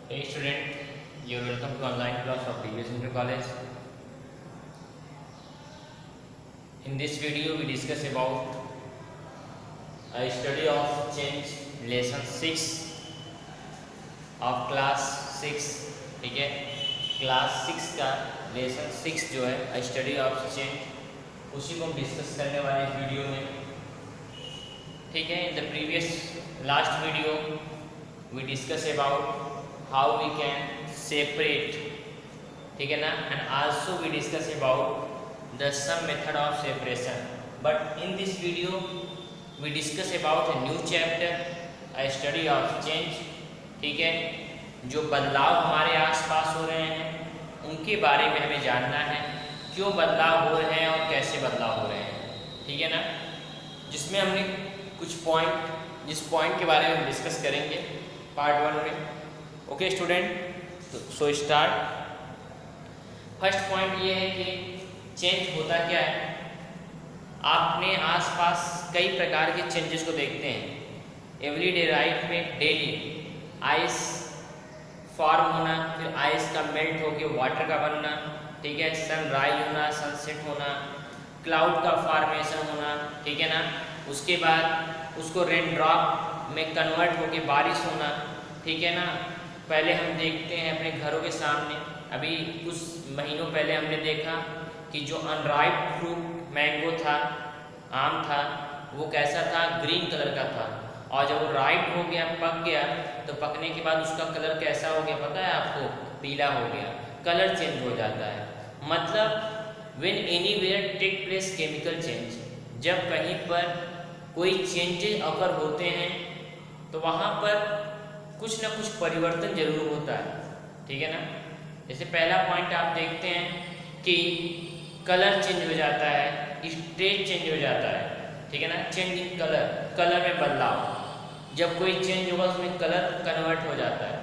Hey student, you're welcome to online class of TVS Inter College. In this video, we discuss about a study of change lesson 6 of class 6. ठीक है, class 6 का lesson 6 जो है study of change, उसी को हम discuss करने वाले इस वीडियो में. ठीक है, in the previous last video we discuss about how we can separate, ठीक है ना, and also we discuss about the some method of separation, but in this video we discuss about a new chapter, a study of change. ठीक है, जो बदलाव हमारे आसपास हो रहे हैं उनके बारे में हमें जानना है, क्यों बदलाव हो रहे हैं और कैसे बदलाव हो रहे हैं. ठीक है ना, जिसमें हमने कुछ पॉइंट, जिस पॉइंट के बारे में हम डिस्कस करेंगे पार्ट 1 में. Okay student, so start. First point ये है कि चेंज होता क्या है. आपने आसपास कई प्रकार के चेंजेस को देखते हैं एवरीडे लाइफ में. डेली आइस फॉर्म होना, फिर आइस का मेल्ट होकर वाटर का बनना, ठीक है, सनराइज होना, सनसेट होना, क्लाउड का फॉर्मेशन होना, ठीक है ना, उसके बाद उसको रेन ड्रॉप में कन्वर्ट होकर बारिश होना. ठीक है ना, पहले हम देखते हैं अपने घरों के सामने, अभी कुछ महीनों पहले हमने देखा कि जो अनराइप फ्रूट मैंगो था, आम था, वो कैसा था, ग्रीन कलर का था, और जब वो राइप हो गया, पक गया, तो पकने के बाद उसका कलर कैसा हो गया पता है आपको, पीला हो गया, कलर चेंज हो जाता है. मतलब when anywhere take place chemical change, जब कहीं पर कोई चेंजेस अगर होते हैं तो वहाँ पर कुछ ना कुछ परिवर्तन जरूर होता है. ठीक है ना, जैसे पहला पॉइंट आप देखते हैं कि कलर चेंज हो जाता है, स्टेट चेंज हो जाता है. ठीक है ना, चेंज इन कलर, कलर में बदलाव, जब कोई चेंज होगा उसमें कलर कन्वर्ट हो जाता है,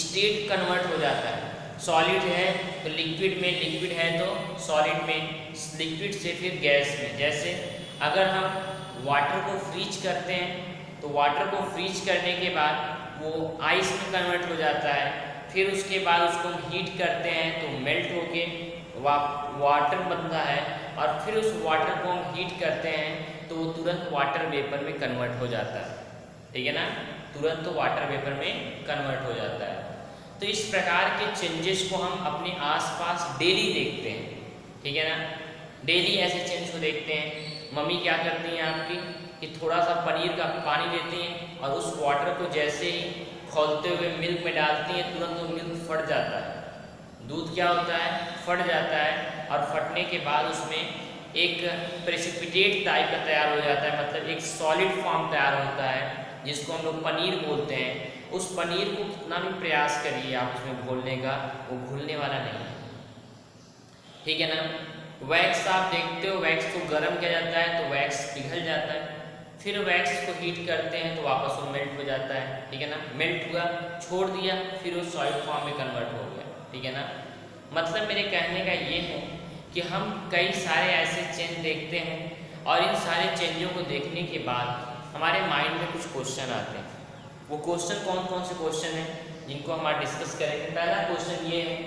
स्टेट कन्वर्ट हो जाता है. सॉलिड है तो लिक्विड में, लिक्विड है तो सॉलिड में, लिक्विड से फिर गैस में. जैसे अगर हम वाटर को फ्रीज करते हैं तो वाटर को फ्रीज करने के बाद वो आइस में कन्वर्ट हो जाता है, फिर उसके बाद उसको हम हीट करते हैं तो मेल्ट होके वाटर बनता है, और फिर उस वाटर को हम हीट करते हैं तो वो तुरंत वाटर वेपर में कन्वर्ट हो जाता है. ठीक है ना, तुरंत तो वाटर वेपर में कन्वर्ट हो जाता है. तो इस प्रकार के चेंजेस को हम अपने आसपास डेली देखते हैं. ठीक है ना, डेली ऐसे चेंज को देखते हैं. मम्मी क्या करती हैं आपकी कि थोड़ा सा पनीर का पानी लेती हैं और उस वाटर को जैसे ही खौलते हुए मिल्क में डालती हैं, तुरंत वो मिल्क फट जाता है, दूध क्या होता है, फट जाता है, और फटने के बाद उसमें एक प्रेसिपिटेट टाइप का तैयार हो जाता है, मतलब एक सॉलिड फॉर्म तैयार होता है जिसको हम लोग पनीर बोलते हैं. उस पनीर को कितना भी प्रयास करिए आप उसमें घोलने का, वो घुलने वाला नहीं है. ठीक है ना, वैक्स आप देखते हो, वैक्स को गर्म किया जाता है तो वैक्स पिघल जाता है, फिर वैक्स को हीट करते हैं तो वापस वो मेल्ट हो जाता है. ठीक है ना, मेल्ट हुआ, छोड़ दिया, फिर वो सॉलिड फॉर्म में कन्वर्ट हो गया. ठीक है ना, मतलब मेरे कहने का ये है कि हम कई सारे ऐसे चेंज देखते हैं, और इन सारे चेंजों को देखने के बाद हमारे माइंड में कुछ क्वेश्चन आते हैं. वो क्वेश्चन कौन कौन से क्वेश्चन हैं जिनको हम आज डिस्कस करेंगे. पहला क्वेश्चन ये है,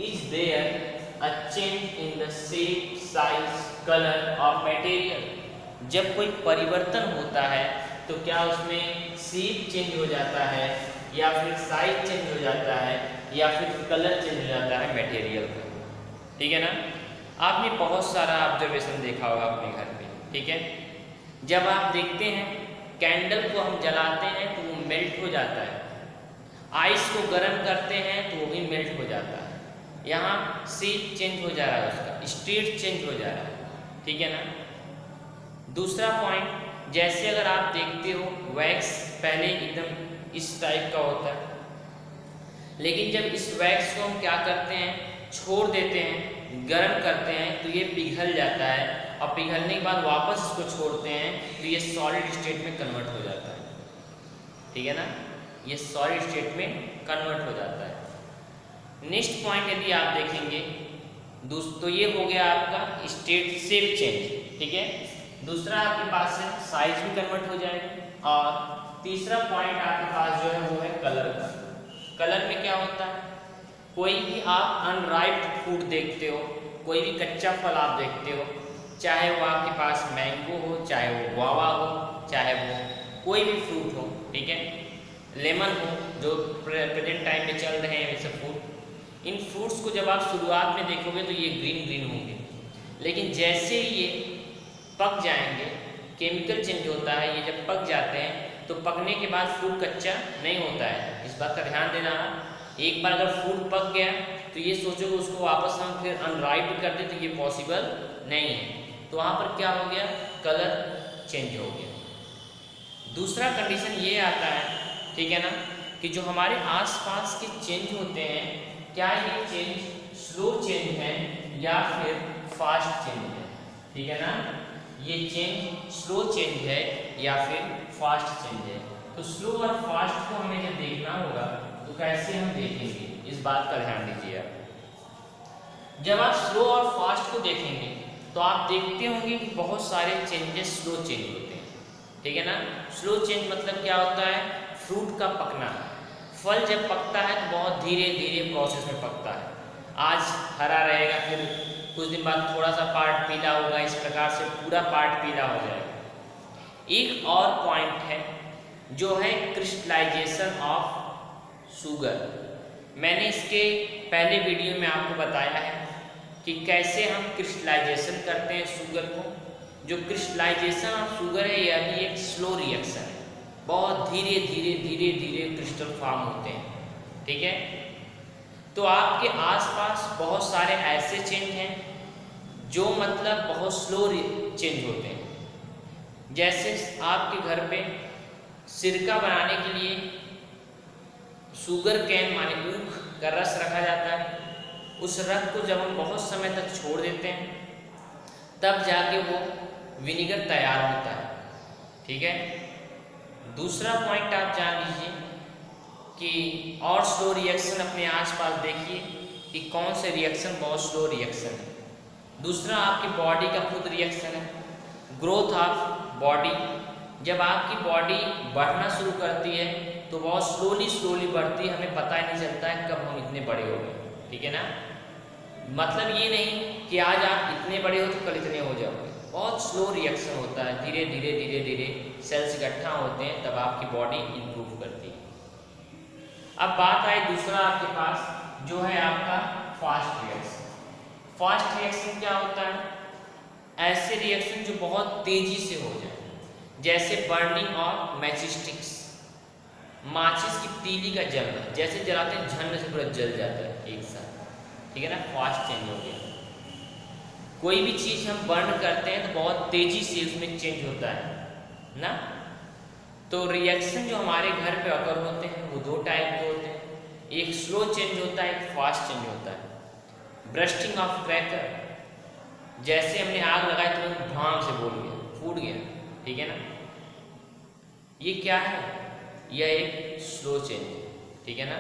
is there a change in the shape, size, colour of material. जब कोई परिवर्तन होता है तो क्या उसमें शेप चेंज हो जाता है, या फिर साइज चेंज हो जाता है, या फिर कलर चेंज हो जाता है मटेरियल का. ठीक है ना, आपने बहुत सारा ऑब्जर्वेशन देखा होगा अपने घर पे. ठीक है, जब आप देखते हैं कैंडल को हम जलाते हैं तो वो मेल्ट हो जाता है, आइस को गर्म करते हैं तो वो भी मेल्ट हो जाता है. यहाँ शेप चेंज हो जा रहा है, उसका स्टेट चेंज हो जा रहा है. ठीक है ना. दूसरा पॉइंट, जैसे अगर आप देखते हो वैक्स पहले एकदम इस टाइप का होता है, लेकिन जब इस वैक्स को हम क्या करते हैं, छोड़ देते हैं, गर्म करते हैं तो ये पिघल जाता है, और पिघलने के बाद वापस इसको छोड़ते हैं तो ये सॉलिड स्टेट में कन्वर्ट हो जाता है. ठीक है ना, ये सॉलिड स्टेट में कन्वर्ट हो जाता है. नेक्स्ट पॉइंट यदि आप देखेंगे तो ये हो गया आपका स्टेट शेप चेंज. ठीक है, दूसरा आपके पास है साइज भी कन्वर्ट हो जाएगी, और तीसरा पॉइंट आपके पास जो है वो है कलर का. कलर में क्या होता है, कोई भी आप अनराइप्ड फ्रूट देखते हो, कोई भी कच्चा फल आप देखते हो, चाहे वो आपके पास मैंगो हो, चाहे वो गुआवा हो, चाहे वो कोई भी फ्रूट हो, ठीक है, लेमन हो, जो प्रेजेंट टाइम में चल रहे हैं ये सब फ्रूट, इन फ्रूट्स को जब आप शुरुआत में देखोगे तो ये ग्रीन ग्रीन होंगे, लेकिन जैसे ही ये पक जाएंगे, केमिकल चेंज होता है, ये जब पक जाते हैं तो पकने के बाद फ्रूट कच्चा नहीं होता है, इस बात का ध्यान देना। एक बार अगर फ्रूट पक गया तो ये सोचो कि उसको वापस हम फिर अनराइप कर दें तो ये पॉसिबल नहीं है, तो वहाँ पर क्या हो गया, कलर चेंज हो गया। दूसरा कंडीशन ये आता है, ठीक है ना, कि जो हमारे आसपास के चेंज होते हैं, क्या ये चेंज स्लो चेंज है या फिर फास्ट चेंज है, ठीक है ना, ये चेंज स्लो चेंज है या फिर फास्ट चेंज है। तो स्लो और फास्ट को हमें जब देखना होगा तो कैसे हम देखेंगे, इस बात का ध्यान दीजिए आप। जब आप स्लो और फास्ट को देखेंगे तो आप देखते होंगे कि बहुत सारे चेंजेस स्लो चेंज होते हैं, ठीक है ना। स्लो चेंज मतलब क्या होता है, फ्रूट का पकना, फल जब पकता है तो बहुत धीरे धीरे प्रोसेस में पकता है, आज हरा रहेगा, फिर कुछ दिन बाद थोड़ा सा पार्ट पीला होगा, इस प्रकार से पूरा पार्ट पीला हो जाएगा। एक और पॉइंट है जो है क्रिस्टलाइजेशन ऑफ शुगर। मैंने इसके पहले वीडियो में आपको बताया है कि कैसे हम क्रिस्टलाइजेशन करते हैं शुगर को। जो क्रिस्टलाइजेशन ऑफ शुगर है यह भी एक स्लो रिएक्शन है, बहुत धीरे धीरे धीरे धीरे क्रिस्टल फॉर्म होते हैं, ठीक है। तो आपके आसपास बहुत सारे ऐसे चेंज हैं जो मतलब बहुत स्लो चेंज होते हैं। जैसे आपके घर पे सिरका बनाने के लिए शुगर कैन माने ऊख का रस रखा जाता है, उस रस को जब हम बहुत समय तक छोड़ देते हैं तब जाके वो विनेगर तैयार होता है, ठीक है। दूसरा पॉइंट आप जान लीजिए कि और स्लो रिएक्शन अपने आसपास देखिए कि कौन से रिएक्शन बहुत स्लो रिएक्शन है। दूसरा आपकी बॉडी का खुद रिएक्शन है, ग्रोथ ऑफ बॉडी। जब आपकी बॉडी बढ़ना शुरू करती है तो बहुत स्लोली बढ़ती है, हमें पता ही नहीं चलता है कब हम इतने बड़े हो गए, ठीक है ना। मतलब ये नहीं कि आज आप इतने बड़े हो तो कल इतने हो जाओगे, बहुत स्लो रिएक्शन होता है, धीरे धीरे धीरे धीरे सेल्स इकट्ठा होते हैं, तब आपकी बॉडी इंप्रूव करती है। अब बात आई दूसरा आपके पास जो है आपका फास्ट रिएक्शन। फास्ट रिएक्शन क्या होता है, ऐसे रिएक्शन जो बहुत तेजी से हो जाए, जैसे बर्निंग ऑफ मैचस्टिक्स, माचिस की तीली का जलना, जैसे जलाते हैं झन से पूरा जल जाता है एक साथ, ठीक है ना, फास्ट चेंज हो गया। कोई भी चीज़ हम बर्न करते हैं तो बहुत तेजी से उसमें चेंज होता है ना। तो रिएक्शन जो हमारे घर पे अकर होते हैं वो दो टाइप के होते हैं, एक स्लो चेंज होता है, एक फास्ट चेंज होता है। ब्रस्टिंग ऑफ क्रैकर, जैसे हमने आग लगाई तो भाम से बोल गया, फूट गया, ठीक है ना, ये क्या है, यह एक स्लो चेंज है, ठीक है ना,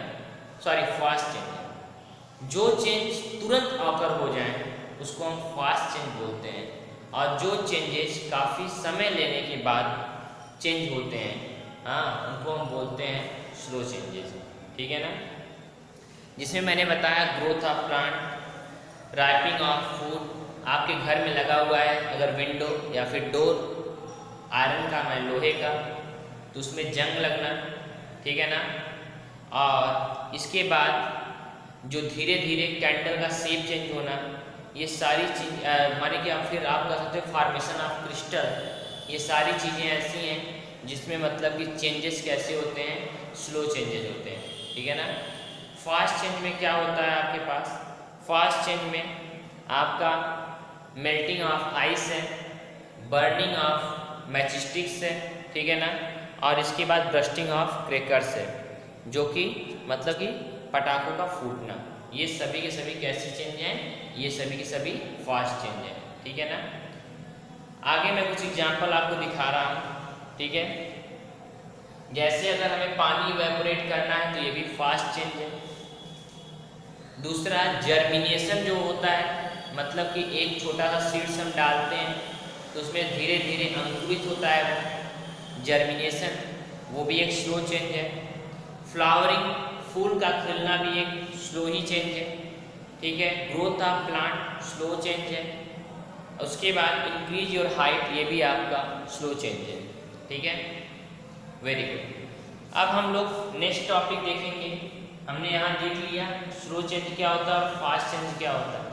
सॉरी फास्ट चेंज है। जो चेंज तुरंत अकर हो जाए उसको हम फास्ट चेंज बोलते हैं, और जो चेंजेस काफ़ी समय लेने के बाद चेंज होते हैं, हाँ, उनको हम बोलते हैं स्लो चेंजेस, ठीक है ना। जिसमें मैंने बताया growth of plant, ripening of food, आपके घर में लगा हुआ है अगर विंडो या फिर डोर आयरन का मैं लोहे का, तो उसमें जंग लगना, ठीक है ना। और इसके बाद जो धीरे धीरे कैंडल का शेप चेंज होना, ये सारी चीज माने कि आप फिर आप कह सकते हो फॉर्मेशन ऑफ क्रिस्टल, ये सारी चीज़ें ऐसी हैं जिसमें मतलब कि चेंजेस कैसे होते हैं, स्लो चेंजेस होते हैं, ठीक है ना। फास्ट चेंज में क्या होता है आपके पास, फास्ट चेंज में आपका मेल्टिंग ऑफ आइस है, बर्निंग ऑफ मैचस्टिक्स है, ठीक है ना, और इसके बाद ब्रस्टिंग ऑफ क्रैकर्स है, जो कि मतलब कि पटाखों का फूटना। ये सभी के सभी कैसे चेंज हैं, ये सभी के सभी फास्ट चेंज हैं, ठीक है ना। आगे मैं कुछ एग्जांपल आपको दिखा रहा हूँ, ठीक है। जैसे अगर हमें पानी इवेपोरेट करना है तो ये भी फास्ट चेंज है। दूसरा जर्मिनेशन जो होता है, मतलब कि एक छोटा सा सीड्स हम डालते हैं तो उसमें धीरे धीरे अंकुरित होता है वो जर्मिनेशन, वो भी एक स्लो चेंज है। फ्लावरिंग फूल का खिलना भी एक स्लो ही चेंज है, ठीक है। Growth of plant slow change है। उसके बाद इंक्रीज योर हाइट, ये भी आपका स्लो चेंज है, ठीक है। Very good. अब हम लोग नेक्स्ट टॉपिक देखेंगे। हमने यहाँ देख लिया स्लो चेंज क्या होता है और फास्ट चेंज क्या होता है।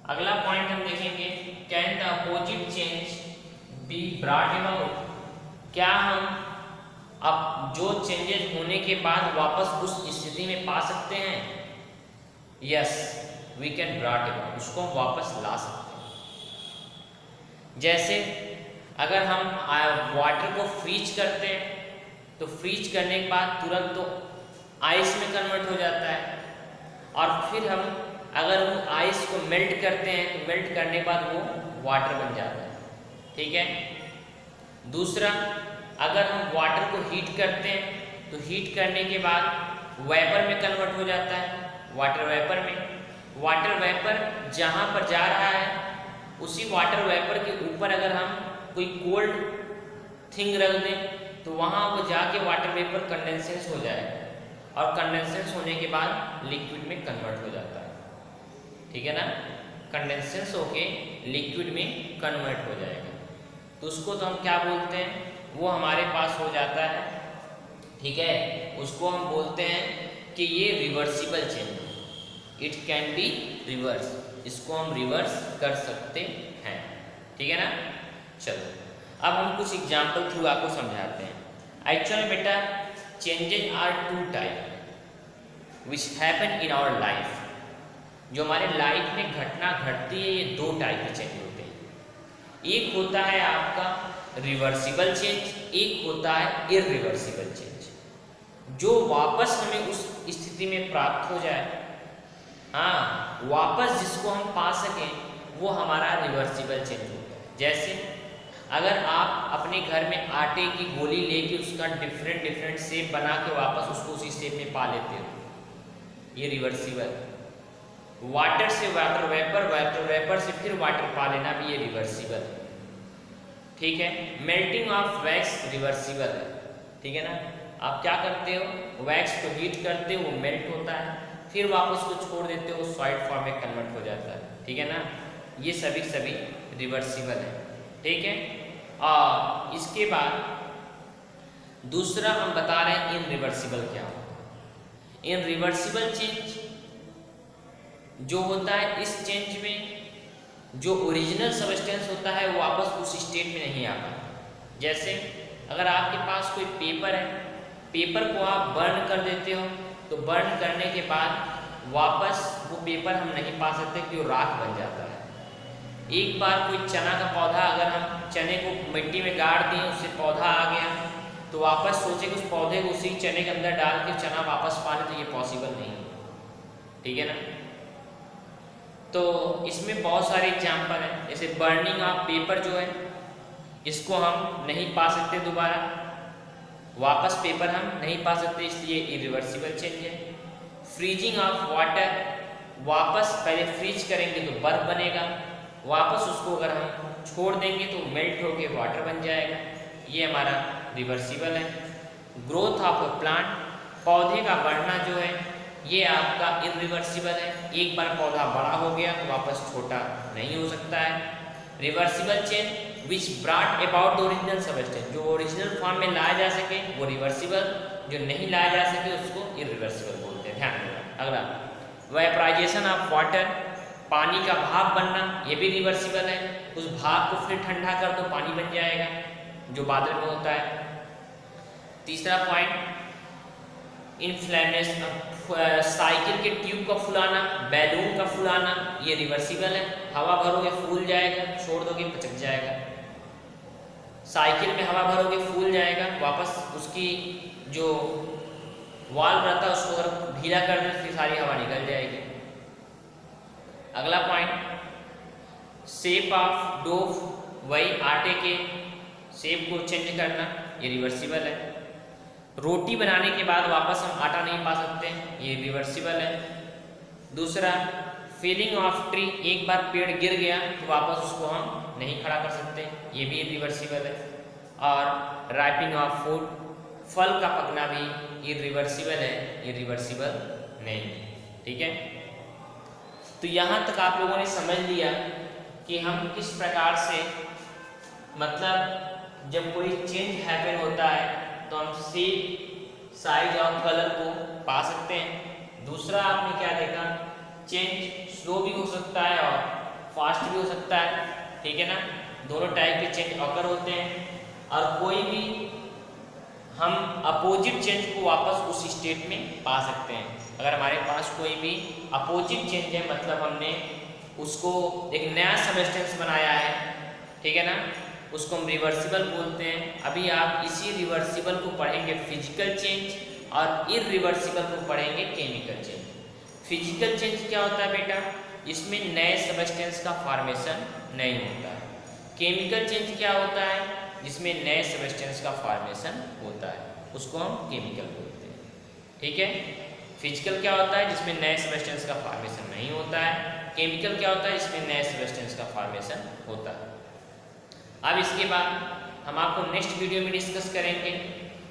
अगला पॉइंट हम देखेंगे, can the opposite change be brought about, क्या हम अब जो चेंजेस होने के बाद वापस उस स्थिति में पा सकते हैं? Yes, we can brought about, उसको हम वापस ला सकते हैं। जैसे अगर हम वाटर को फ्रीज करते हैं तो फ्रीज करने के बाद तुरंत तो आइस में कन्वर्ट हो जाता है, और फिर हम अगर वो आइस को मेल्ट करते हैं तो मेल्ट करने के बाद वो वाटर बन जाता है, ठीक है। दूसरा, अगर हम वाटर को हीट करते हैं तो हीट करने के बाद वेपर में कन्वर्ट हो जाता है, वाटर वेपर में। वाटर वेपर जहाँ पर जा रहा है उसी वाटर वेपर के ऊपर अगर हम कोई कोल्ड थिंग रख दें तो वहाँ वो जाके वाटर वेपर कंडेंसेंस हो जाएगा, और कंडेंसेंस होने के बाद लिक्विड में कन्वर्ट हो जाता है, ठीक है ना। कंडेंसेंस होके लिक्विड में कन्वर्ट हो जाएगा, तो उसको तो हम क्या बोलते हैं, वो हमारे पास हो जाता है, ठीक है। उसको हम बोलते हैं कि ये reversible change, it can be reverse, इसको हम रिवर्स कर सकते हैं, ठीक है ना। चलो अब हम कुछ एग्जाम्पल थ्रू आपको समझाते हैं। एक्चुअली बेटा changes are two type which happen in our life, जो हमारे लाइफ में घटना घटती है, ये दो टाइप के चेंज होते हैं। एक होता है आपका रिवर्सिबल चेंज, एक होता है इरिवर्सिबल चेंज, जो वापस हमें उस स्थिति में प्राप्त हो जाए, हाँ वापस जिसको हम पा सकें, वो हमारा रिवर्सिबल चेंज होता है। जैसे अगर आप अपने घर में आटे की गोली लेके उसका डिफरेंट शेप बना के वापस उसको उसी शेप में पा लेते हो, ये रिवर्सिबल। वाटर से वाटर वेपर, वाटर वेपर से फिर वाटर पा लेना भी ये रिवर्सिबल, ठीक है। मेल्टिंग ऑफ वैक्स रिवर्सिबल है, ठीक है ना। आप क्या करते हो, वैक्स को हीट करते हो, वो मेल्ट होता है, फिर वापस को छोड़ देते हो, सॉलिड फॉर्म में कन्वर्ट हो जाता है, ठीक है ना। ये सभी रिवर्सिबल है, ठीक है। और इसके बाद दूसरा हम बता रहे हैं इनरिवर्सिबल क्या होता है। इनरिवर्सिबल चेंज जो होता है, इस चेंज में जो ओरिजिनल सबस्टेंस होता है वो वापस उस स्टेट में नहीं आता। जैसे अगर आपके पास कोई पेपर है, पेपर को आप बर्न कर देते हो तो बर्न करने के बाद वापस वो पेपर हम नहीं पा सकते कि वो राख बन जाता है। एक बार कोई चना का पौधा, अगर हम चने को मिट्टी में गाड़ दिए, उससे पौधा आ गया, तो वापस सोचे कि उस पौधे को उसी चने के अंदर डाल के चना वापस पा ले, तो ये पॉसिबल नहीं है, ठीक है ना। तो इसमें बहुत सारे एग्जाम्पल हैं, जैसे बर्निंग ऑफ पेपर जो है, इसको हम नहीं पा सकते दोबारा, वापस पेपर हम नहीं पा सकते, इसलिए इरिवर्सिबल चेंज है। फ्रीजिंग ऑफ वाटर, वापस पहले फ्रीज करेंगे तो बर्फ बनेगा, वापस उसको अगर हम छोड़ देंगे तो मेल्ट होके वाटर बन जाएगा, ये हमारा रिवर्सिबल है। ग्रोथ ऑफ अ प्लांट, पौधे का बढ़ना जो है ये आपका इरिवर्सिबल है, एक बार पौधा बड़ा हो गया तो वापस छोटा नहीं हो सकता है। Reversible change which brought about the original substance, जो ओरिजिनल फॉर्म में लाया जा सके वो रिवर्सिबल, जो नहीं लाया जा सके उसको इरिवर्सिबल बोलते हैं, ध्यान रखना। अगला वेपराइजेशन ऑफ वाटर, पानी का भाप बनना, ये भी रिवर्सिबल है, उस भाप को फिर ठंडा कर दो पानी बन जाएगा, जो बादल में होता है। तीसरा पॉइंट इन्फ्लेमेशन, साइकिल के ट्यूब का फुलाना, बैलून का फुलाना, ये रिवर्सिबल है, हवा भरोगे फूल जाएगा, छोड़ दोगे पचक जाएगा। साइकिल में हवा भरोगे फूल जाएगा, वापस उसकी जो वाल्व रहता है उसको अगर ढीला कर दे फिर सारी हवा निकल जाएगी। अगला पॉइंट शेप ऑफ डो, वही आटे के शेप को चेंज करना, ये रिवर्सिबल है। रोटी बनाने के बाद वापस हम आटा नहीं पा सकते, ये रिवर्सिबल है। दूसरा फीलिंग ऑफ ट्री, एक बार पेड़ गिर गया तो वापस उसको हम नहीं खड़ा कर सकते, ये भी रिवर्सिबल है। और राइपिंग ऑफ फूड, फल का पकना भी इरिवर्सिबल है, इरिवर्सिबल नहीं है। ठीक है, तो यहाँ तक आप लोगों ने समझ लिया कि हम किस प्रकार से, मतलब जब कोई चेंज हैपन होता है तो हम शेप, साइज और कलर को पा सकते हैं। दूसरा आपने क्या देखा, चेंज स्लो भी हो सकता है और फास्ट भी हो सकता है। ठीक है ना, दोनों टाइप के चेंज ऑकर होते हैं और कोई भी हम अपोजिट चेंज को वापस उस स्टेट में पा सकते हैं। अगर हमारे पास कोई भी अपोजिट चेंज है, मतलब हमने उसको एक नया सबस्टेंस बनाया है, ठीक है ना, उसको हम रिवर्सिबल बोलते हैं। अभी आप इसी रिवर्सिबल को पढ़ेंगे फिजिकल चेंज और इरिवर्सिबल को पढ़ेंगे केमिकल चेंज। फिजिकल चेंज क्या होता है बेटा, इसमें नए सबस्टेंस का फॉर्मेशन नहीं होता है। केमिकल चेंज क्या होता है, जिसमें नए सबस्टेंस का फॉर्मेशन होता है, उसको हम केमिकल बोलते हैं। ठीक है, फिजिकल क्या होता है, जिसमें नए सबस्टेंस का फॉर्मेशन नहीं होता है। केमिकल क्या होता है, इसमें नए सबस्टेंस का फॉर्मेशन होता है। अब इसके बाद हम आपको नेक्स्ट वीडियो में डिस्कस करेंगे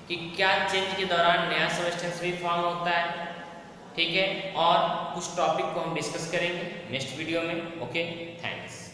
कि क्या चेंज के दौरान नया सबस्टेंस भी फॉर्म होता है। ठीक है, और कुछ टॉपिक को हम डिस्कस करेंगे नेक्स्ट वीडियो में। Okay, thanks.